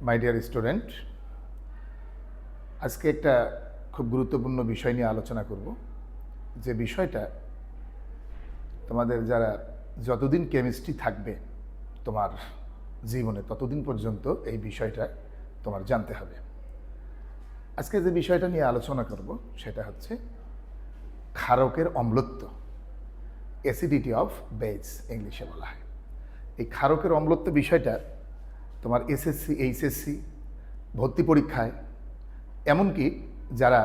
My dear student, আজকে একটা খুব গুরুত্বপূর্ণ বিষয় নিয়ে আলোচনা করব, যে বিষয়টা তোমাদের যারা যতদিন কেমিস্ট্রি থাকবে তোমার জীবনে ততদিন পর্যন্ত এই বিষয়টা তোমার জানতে হবে। আজকে যে বিষয়টা নিয়ে আলোচনা করব সেটা হচ্ছে ক্ষারকের অম্লত্ব, অ্যাসিডিটি অফ বেজ ইংলিশে বলা হয়। এই ক্ষারকের অম্লত্ব বিষয়টা তোমার এসএসসি, এইচএসসি, ভর্তি পরীক্ষায়, এমনকি যারা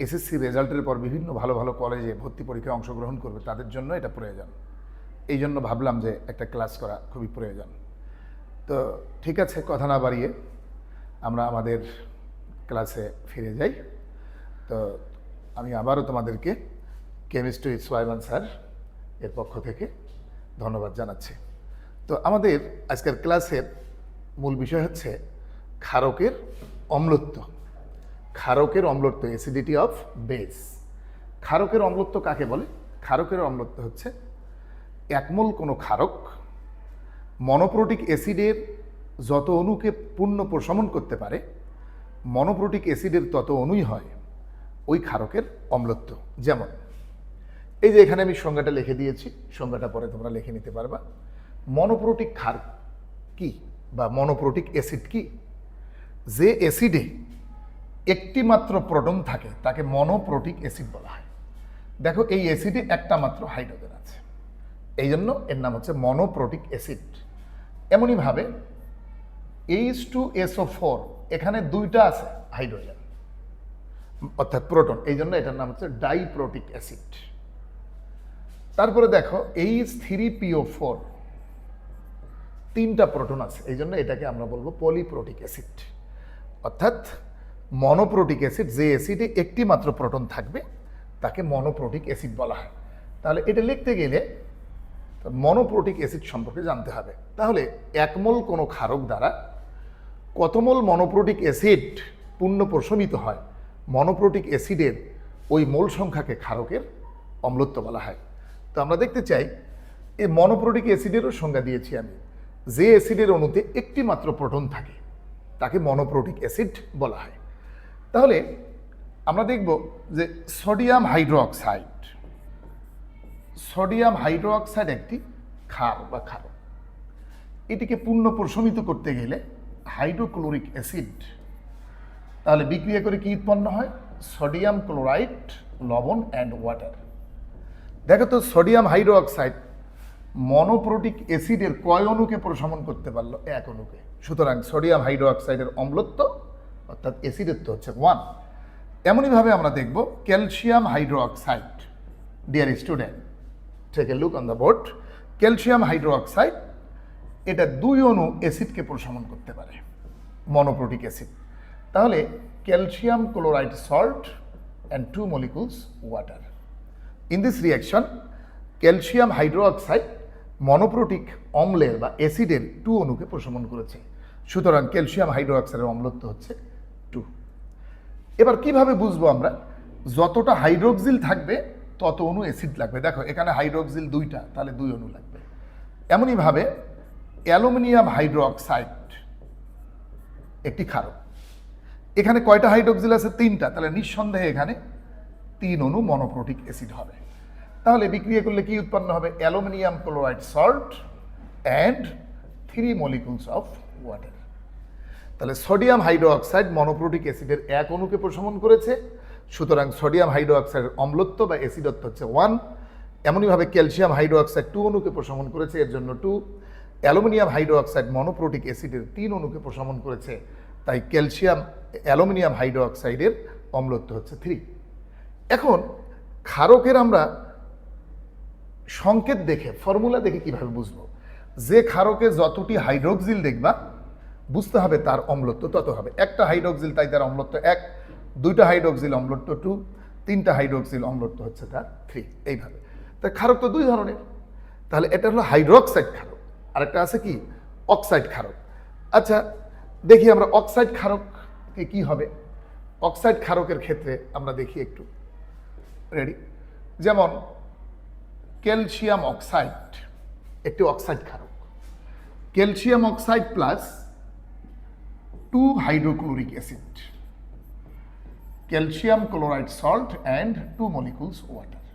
এসএসসি রেজাল্টের পর বিভিন্ন ভালো ভালো কলেজে ভর্তি পরীক্ষায় অংশগ্রহণ করবে তাদের জন্য এটা প্রয়োজন। এই জন্য ভাবলাম যে একটা ক্লাস করা খুবই প্রয়োজন। তো ঠিক আছে, কথা না বাড়িয়ে আমরা আমাদের ক্লাসে ফিরে যাই। তো আমি আবারও তোমাদেরকে কেমিস্ট্রি সোয়াইমান স্যার এর পক্ষ থেকে ধন্যবাদ জানাচ্ছি। তো আমাদের আজকের ক্লাসের মূল বিষয় হচ্ছে ক্ষারকের অম্লত্ব। ক্ষারকের অম্লত্ব, অ্যাসিডিটি অফ বেজ। ক্ষারকের অম্লত্ব কাকে বলে? ক্ষারকের অম্লত্ব হচ্ছে একমোল কোনো ক্ষারক মনোপ্রোটিক অ্যাসিডের যত অণুকে পূর্ণ প্রশমন করতে পারে, মনোপ্রোটিক অ্যাসিডের তত অণুই হয় ওই ক্ষারকের অম্লত্ব। যেমন এই যে এখানে আমি সংজ্ঞাটা লিখে দিয়েছি, সংজ্ঞাটা পরে তোমরা লিখে নিতে পারবা। মনোপ্রোটিক ক্ষার কি বা মনোপ্রোটিক অ্যাসিড কি? যে অ্যাসিডে একটি মাত্র প্রোটন থাকে তাকে মনোপ্রোটিক অ্যাসিড বলা হয়। দেখো, এই অ্যাসিডে একটা মাত্র হাইড্রোজেন আছে, এই জন্য এর নাম হচ্ছে মনোপ্রোটিক অ্যাসিড। এমনইভাবে H2SO4, এখানে দুইটা আছে হাইড্রোজেন অর্থাৎ প্রোটন, এই জন্য এটার নাম হচ্ছে ডাইপ্রোটিক অ্যাসিড। তারপরে দেখো H3PO4, তিনটা প্রোটন আছে, এই জন্য এটাকে আমরা বলবো পলিপ্রোটিক অ্যাসিড। অর্থাৎ মনোপ্রোটিক অ্যাসিড, যে অ্যাসিডে একটি মাত্র প্রোটন থাকবে তাকে মনোপ্রোটিক অ্যাসিড বলা হয়। তাহলে এটা লিখতে গেলে মনোপ্রোটিক অ্যাসিড সম্পর্কে জানতে হবে। তাহলে একমোল কোনো ক্ষারক দ্বারা কত মোল মনোপ্রোটিক অ্যাসিড পূর্ণ প্রশমিত হয়, মনোপ্রোটিক অ্যাসিডের ওই মোল সংখ্যাকে ক্ষারকের অম্লত্ব বলা হয়। তো আমরা দেখতে চাই এই মনোপ্রোটিক অ্যাসিডেরও সংজ্ঞা দিয়েছি আমি। যে অ্যাসিডের অণুতে একটি মাত্র প্রোটন থাকে তাকে মনোপ্রোটিক অ্যাসিড বলা হয়। তাহলে আমরা দেখব যে সোডিয়াম হাইড্রোক্সাইড, সোডিয়াম হাইড্রোক্সাইড একটি ক্ষার বা ক্ষারক। এটিকে পূর্ণ প্রশমিত করতে গেলে হাইড্রোক্লোরিক অ্যাসিড তাহলে বিক্রিয়া করে কি উৎপন্ন হয়? সোডিয়াম ক্লোরাইড, লবণ অ্যান্ড ওয়াটার। দেখো তো, সোডিয়াম হাইড্রোক্সাইড মনোপ্রোটিক অ্যাসিডের কয় অণুকে প্রশমন করতে পারলো? এক অণুকে। সুতরাং সোডিয়াম হাইড্রোক্সাইডের অম্লত্ব অর্থাৎ অ্যাসিডত্ব হচ্ছে 1। এমনইভাবে আমরা দেখব calcium hydroxide. Dear student, take a look on the board. Calcium hydroxide এটা 2 অণু অ্যাসিডকে প্রশমন করতে পারে, মনোপ্রোটিক অ্যাসিড। তাহলে calcium chloride salt and 2 molecules water. In this reaction calcium hydroxide monoprotic অম্লের বা অ্যাসিডের 2 অণুকে প্রশমন করেছে। সুতরাং ক্যালসিয়াম হাইড্রোক্সাইডের অম্লত্ব হচ্ছে 2। এবার কিভাবে বুঝবো আমরা? যতটা হাইড্রোক্সিল থাকবে তত অণু অ্যাসিড লাগবে। দেখো, এখানে হাইড্রোক্সিল 2টা, তাহলে 2 অণু লাগবে। এমনইভাবে অ্যালুমিনিয়াম হাইড্রোক্সাইড একটি ক্ষারক। এখানে কয়টা হাইড্রোক্সিল আছে? 3টা, তাহলে নিঃসন্দেহে এখানে 3 অণু মনোপ্রোটিক অ্যাসিড হবে। তাহলে বিক্রিয়া করলে কি উৎপন্ন হবে? Aluminium chloride salt and 3 molecules of water. তাহলে সোডিয়াম হাইড্রোক্সাইড মনোপ্রোটিক অ্যাসিডের 1 অণুকে প্রশমন করেছে, সুতরাং সোডিয়াম হাইড্রোক্সাইডের অম্লত্ব বা অ্যাসিডত্ব হচ্ছে 1। এমনইভাবে ক্যালসিয়াম হাইড্রোক্সাইড 2 অণুকে প্রশমন করেছে, এর জন্য 2। অ্যালুমিনিয়াম হাইড্রোক্সাইড মনোপ্রোটিক অ্যাসিডের 3 অণুকে প্রশমন করেছে, তাই অ্যালুমিনিয়াম হাইড্রোক্সাইডের অম্লত্ব হচ্ছে 3। এখন ক্ষারকের আমরা সংকেত দেখে, ফর্মুলা দেখে কিভাবে বুঝবো? যে ক্ষারকে যতটি হাইড্রোক্সিল দেখবা বুঝতে হবে তার অম্লত্ব তত হবে। একটা হাইড্রোক্সিল তাই তার অম্লত্ব 1, 2টা হাইড্রোক্সিল অম্লত্ব 2, 3টা হাইড্রোক্সিল অম্লত্ব হচ্ছে তার 3। এইভাবে তাই ক্ষারক তো 2 ধরনের। তাহলে এটা হলো হাইড্রোক্সাইড ক্ষারক, আরেকটা আছে কি? অক্সাইড ক্ষারক। আচ্ছা, দেখি আমরা অক্সাইড ক্ষারককে কি হবে। অক্সাইড ক্ষারকের ক্ষেত্রে আমরা দেখি একটু, রেডি? যেমন ক্যালসিয়াম অক্সাইড একটি অক্সাইড ক্ষারক। Calcium oxide plus 2 hydrochloric acid, calcium chloride salt and 2 molecules water.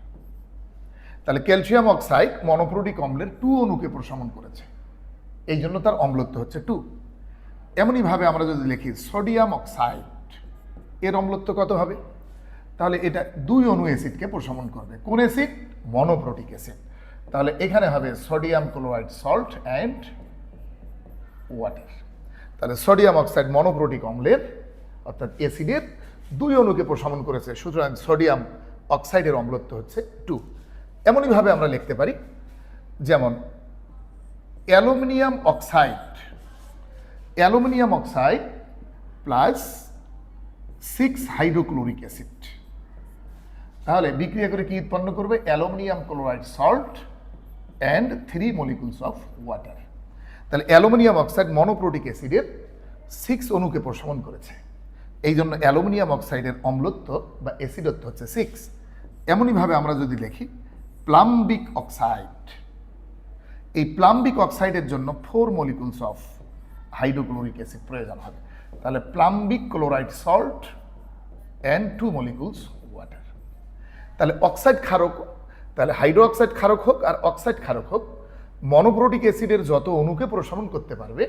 তাহলে ক্যালসিয়াম অক্সাইড মনোপ্রোটিক অম্লের 2 অণুকে প্রশমন করেছে, এই জন্য তার অম্লত্ব হচ্ছে 2। এমনইভাবে আমরা যদি লিখি সোডিয়াম অক্সাইড, এর অম্লত্ব কত হবে? তাহলে এটা 2 অণু অ্যাসিডকে প্রশমন করবে। কোন অ্যাসিড? মনোপ্রোটিক অ্যাসিড। তাহলে এখানে হবে sodium chloride salt and water. তাহলে সোডিয়াম অক্সাইড মনোপ্রোটিক অম্লের অর্থাৎ অ্যাসিডের 2 অণুকে প্রশমন করেছে, সুতরাং সোডিয়াম অক্সাইডের অম্লত্ব হচ্ছে 2। এমনইভাবে আমরা লিখতে পারি যেমন aluminium oxide plus 6 hydrochloric acid. তাহলে বিক্রিয়া করে কি উৎপন্ন করবে? Aluminium chloride salt and 3 molecules of water. তাহলে অ্যালুমিনিয়াম অক্সাইড মনোপ্রোটিক অ্যাসিডের 6 অণুকে প্রশমন করেছে, এই জন্য অ্যালুমিনিয়াম অক্সাইডের অম্লত্ব বা অ্যাসিডত্ব হচ্ছে 6। এমনইভাবে আমরা যদি লিখি প্লাম্বিক অক্সাইড, এই প্লাম্বিক অক্সাইডের জন্য 4 মলিকুলস অফ হাইড্রোক্লোরিক অ্যাসিড প্রয়োজন হবে। তাহলে plumbic chloride salt and 2 molecules water. তাহলে অক্সাইড ক্ষারক, তাহলে হাইড্রো অক্সাইড ক্ষারক হোক আর অক্সাইড ক্ষারক হোক, মনোপ্রোটিক অ্যাসিডের যত অণুকে প্রশমন করতে পারবে,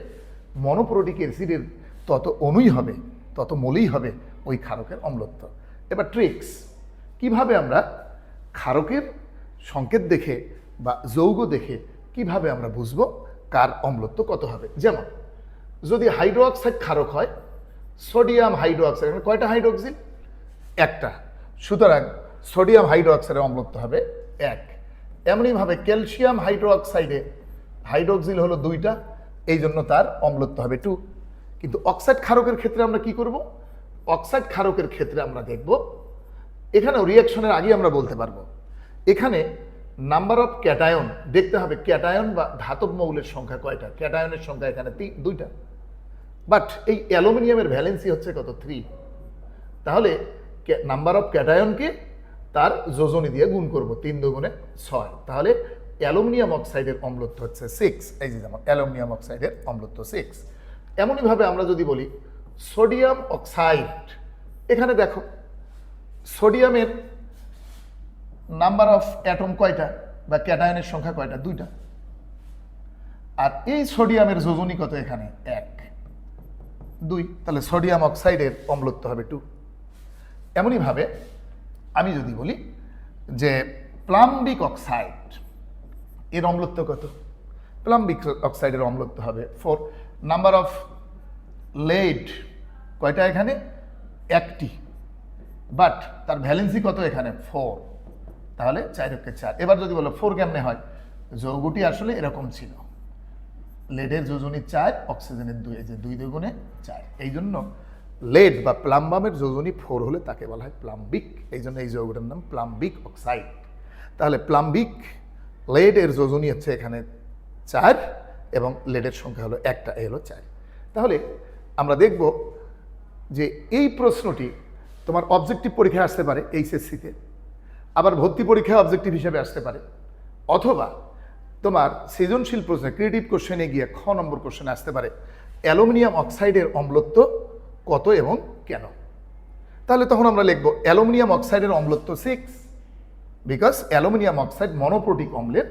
মনোপ্রোটিক অ্যাসিডের তত অণুই হবে, তত মোলেই হবে ওই ক্ষারকের অম্লত্ব। এবার ট্রিক্স, কিভাবে আমরা ক্ষারকের সংকেত দেখে বা যৌগ দেখে কিভাবে আমরা বুঝবো কার অম্লত্ব কত হবে। যেমন যদি হাইড্রো অক্সাইড ক্ষারক হয়, সোডিয়াম হাইড্রো অক্সাইড, কয়টা হাইড্রোক্সিল? একটা, সুতরাং সোডিয়াম হাইড্রো অক্সাইডের অম্লত্ব হবে 1। এমনইভাবে ক্যালসিয়াম হাইড্রো অক্সাইডে হাইড্রোক্সিল হলো 2টা, এই জন্য তার অম্লত্ব হবে 2। কিন্তু অক্সাইড ক্ষারকের ক্ষেত্রে আমরা কি করব? অক্সাইড ক্ষারকের ক্ষেত্রে আমরা দেখব, এখানেও রিঅ্যাকশনের আগে আমরা বলতে পারবো এখানে নাম্বার অফ ক্যাটায়ন দেখতে হবে, ক্যাটায়ন বা ধাতব মৌলের সংখ্যা কয়টা? ক্যাটায়নের সংখ্যা এখানে 2টা, বাট এই অ্যালুমিনিয়ামের ভ্যালেন্সি হচ্ছে কত? 3। তাহলে নাম্বার অফ ক্যাটায়নকে তার যোজনী দিয়ে গুণ করব, 3 দুগুণে 6। তাহলে অ্যালুমিনিয়াম অক্সাইডের অম্লত্ব হচ্ছে 6। এই যে যেমন অ্যালুমিনিয়াম অক্সাইডের অম্লত্ব 6। এমনইভাবে আমরা যদি বলি সোডিয়াম অক্সাইড, এখানে দেখো সোডিয়ামের নাম্বার অফ অ্যাটম কয়টা বা ক্যাটায়নের সংখ্যা কয়টা? 2টা। আর এই সোডিয়ামের যোজনী কত? এখানে 1, 2। তাহলে সোডিয়াম অক্সাইডের অম্লত্ব হবে 2। এমনইভাবে আমি যদি বলি যে প্লাম্বিক অক্সাইড, এর অম্লত্ব কত? প্লাম্বিক অক্সাইডের অম্লত্ব হবে 4। নাম্বার অফ লেড কয়টা? এখানে 1টি, বাট তার ভ্যালেন্সি কত? এখানে 4। তাহলে 4 এবার যদি বলো 4 কেমনে হয়? যৌগটি আসলে এরকম ছিল, লেডের যোজনী 4, অক্সিজেনের 2, এই যে 2 দুগুণে 4। এই জন্য লেড বা প্লাম্বামের যোজনী 4 হলে তাকে বলা হয় প্লাম্বিক, এই জন্য এই যৌগটার নাম প্লাম্বিক অক্সাইড। তাহলে প্লাম্বিক লেড এর যোজনী হচ্ছে এখানে 4 এবং লেডের সংখ্যা হলো 1টা, এই হলো 4। তাহলে আমরা দেখব যে এই প্রশ্নটি তোমার অবজেক্টিভ পরীক্ষায় আসতে পারে এইচএসসিতে, আবার ভর্তি পরীক্ষায় অবজেক্টিভ হিসেবে আসতে পারে, অথবা তোমার সৃজনশীল প্রশ্নে ক্রিয়েটিভ কোশ্চেনে গিয়ে খ নম্বর কোশ্চেনে আসতে পারে অ্যালুমিনিয়াম অক্সাইডের অম্লত্ব কত এবং কেন। তাহলে তখন আমরা লিখব অ্যালুমিনিয়াম অক্সাইডের অম্লত্ব 6, বিকজ অ্যালুমিনিয়াম অক্সাইড মনোপ্রোটিক অম্লের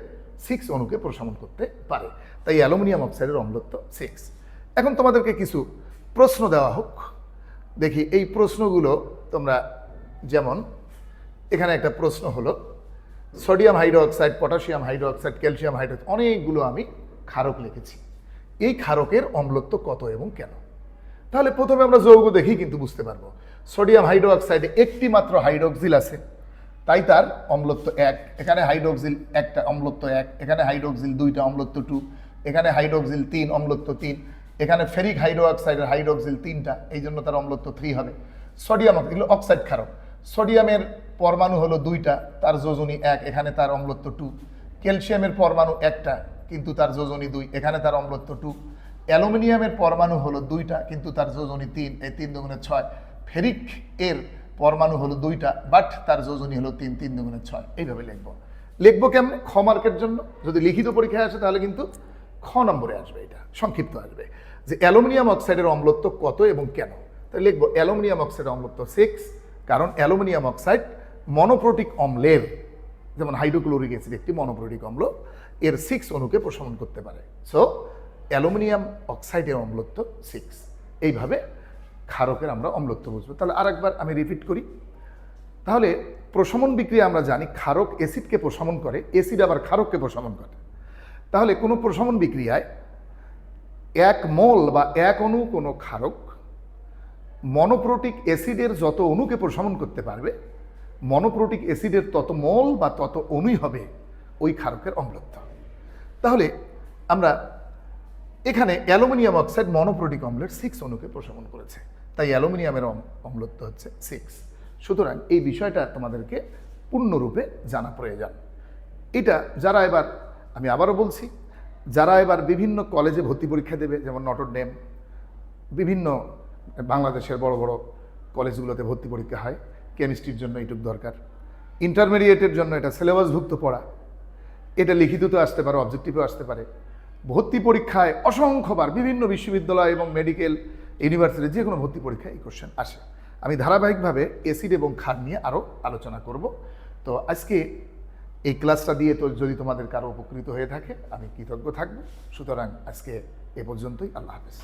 6 অণুকে প্রশমন করতে পারে, তাই অ্যালুমিনিয়াম অক্সাইডের অম্লত্ব 6। এখন তোমাদেরকে কিছু প্রশ্ন দেওয়া হোক, দেখি এই প্রশ্নগুলো তোমরা, যেমন এখানে একটা প্রশ্ন হলো sodium hydroxide, potassium hydroxide, calcium hydroxide, অনেকগুলো আমি ক্ষারক লিখেছি, এই ক্ষারকের অম্লত্ব কত এবং কেন। তাহলে প্রথমে আমরা যৌগ দেখি কিন্তু বুঝতে পারবো। সোডিয়াম হাইড্রোক্সাইডে একটি মাত্র হাইড্রোক্সিল আছে, তাই তার অম্লত্ব 1। এখানে হাইড্রোক্সিল একটা, অম্লত্ব 1। এখানে হাইড্রোক্সিল 2টা, অম্লত্ব 2। এখানে হাইড্রোক্সিল 3, অম্লত্ব 3। এখানে ফেরিক হাইড্রোক্সাইডের হাইড্রোক্সিল 3টা, এই জন্য তার অম্লত্ব 3 হবে। সোডিয়াম এগুলো অক্সাইড ক্ষারক, সোডিয়ামের পরমাণু হলো 2টা, তার যোজনী 1, এখানে তার অম্লত্ব 2। ক্যালসিয়ামের পরমাণু 1টা, কিন্তু তার যোজনী 2, এখানে তার অম্লত্ব 2। অ্যালুমিনিয়ামের পরমাণু হলো 2টা, কিন্তু তার যোজনী 3, এই 3 দুগুণে 6। ফেরিক এর পরমাণু হলো 2টা, বাট তার যোজনী হলো 3, 3 দুগুণে 6। এইভাবে লিখবো কেমনে? খ মার্কের জন্য যদি লিখিত পরীক্ষায় আসে তাহলে কিন্তু খ নম্বরে আসবে, এটা সংক্ষিপ্ত আসবে। যে অ্যালুমিনিয়াম অক্সাইডের অম্লত্ব কত এবং কেন। তাহলে লিখবো অ্যালুমিনিয়াম অক্সাইডের অম্লত্ব 6, কারণ অ্যালুমিনিয়াম অক্সাইড মনোপ্রোটিক অম্লের, যেমন হাইড্রোক্লোরিক অ্যাসিড একটি মনোপ্রোটিক অম্ল, এর 6 অণুকে প্রশমন করতে পারে। সো অ্যালুমিনিয়াম অক্সাইডের অম্লত্ব 6। এইভাবে ক্ষারকের আমরা অম্লত্ব বুঝবো। তাহলে আরেকবার আমি রিপিট করি। তাহলে প্রশমন বিক্রিয়া আমরা জানি ক্ষারক অ্যাসিডকে প্রশমন করে, অ্যাসিড আবার ক্ষারককে প্রশমন করে। তাহলে কোনো প্রশমন বিক্রিয়ায় 1 মোল বা 1 অণু কোনো ক্ষারক মনোপ্রোটিক অ্যাসিডের যত অণুকে প্রশমন করতে পারবে, মনোপ্রোটিক অ্যাসিডের তত মোল বা তত অণুই হবে ওই ক্ষারকের অম্লত্ব। তাহলে আমরা এখানে অ্যালুমিনিয়াম অক্সাইড মনোপ্রোটিক অম্লের 6 অণুকে প্রশমন করেছে, তাই অ্যালুমিনিয়ামের অম্লত্ব হচ্ছে 6। সুতরাং এই বিষয়টা তোমাদেরকে পূর্ণরূপে জানা প্রয়োজন। এটা যারা এবার, আমি আবারও বলছি, যারা এবার বিভিন্ন কলেজে ভর্তি পরীক্ষা দেবে, যেমন নটর ডেম, বিভিন্ন বাংলাদেশের বড় বড় কলেজগুলোতে ভর্তি পরীক্ষা হয়, কেমিস্ট্রির জন্য এইটুকু দরকার। ইন্টারমিডিয়েটের জন্য এটা সিলেবাসভুক্ত পড়া, এটা লিখিতও আসতে পারে, অবজেক্টিভও আসতে পারে। ভর্তি পরীক্ষায় অসংখ্যবার বিভিন্ন বিশ্ববিদ্যালয় এবং মেডিকেল ইউনিভার্সিটি যে কোনো ভর্তি পরীক্ষায় এই কোশ্চেন আসে। আমি ধারাবাহিকভাবে অ্যাসিড এবং ক্ষার নিয়ে আরও আলোচনা করব। তো আজকে এই ক্লাসটা দিয়ে তো যদি তোমাদের কারো উপকৃত হয়ে থাকে আমি কৃতজ্ঞ থাকব। সুতরাং আজকে এ পর্যন্তই। আল্লাহ হাফেজ।